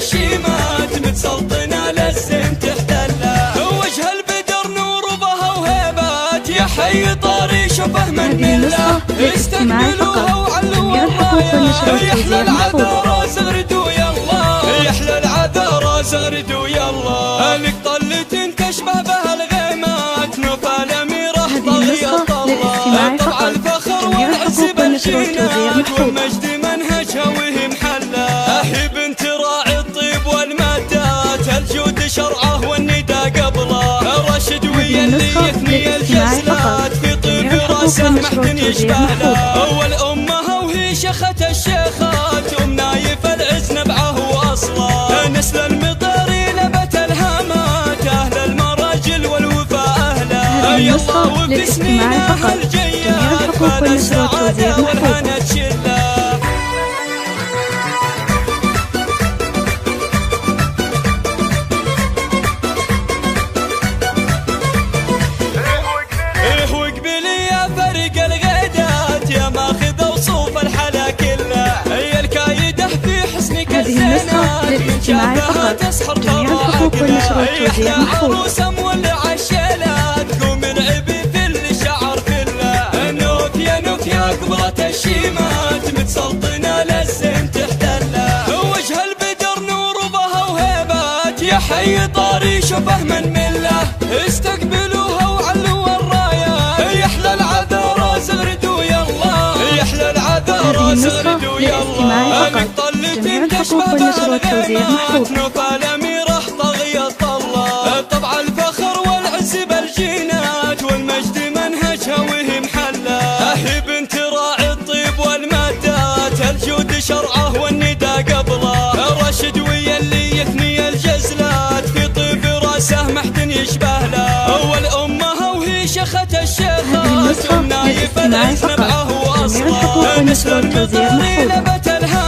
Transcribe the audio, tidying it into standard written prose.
الشيمات متسلطنة للزين تحتله. وجه البدر نور وبها وهيبات يا حي طاري شبه من مله. استقبلوها وعلوا الرايات يحلى العذارى زغردوا يلا. يحلى العذارى زغردوا يلا. لك طلة تشبه بها الغيمات نوفل أميرة طغية طلة. طبع الفخر والعز بالجينات والمجد منهجها وهي محلة. هي بنت راعي الطيب والمادات الجود شرعه والندى قبله. راشد ويا اللي يثني الجزلات في طيب راسه محتن يشبه له. أول أمها وهي شيخة الشيخات نايف العز نبعه وأصله. نسل المطاري لبت الهامات أهل المراجل والوفاء أهله. يلا وبسنينها الجيات فال السعادة والهنا تشله. هذه النسخة للاستماع فقط. جميع الحقوق والنشر والتوزيع محفوظ. عروسة مولع الشيلات قوم العبي في الشعر كله. نوف يا نوف يا قبرة الشيمات متسلطنة للزين تحتله. وجه البدر نور وبها وهيبات يا حي طاري شبه من مله. استقبلوها وعلوا الرايات يحلى العذارى زغردوا يلا. يحلى العذارى زغردوا يلا. جميع الحقوق والنشر والتوزيع محفوظ. نوفل أميرة طغية طلة. طبع الفخر والعز بالجينات والمجد منهجها وهي محلة. هي بنت راعي الطيب والمادات الجود شرعه والندى قبله. راشد ويا اللي يثني الجزلات في طيب راسه محتن يشبه له. أول أمها وهي شيخة الشيخات نايف العز نبعه وأصله. نسل المطاري لبت الهامات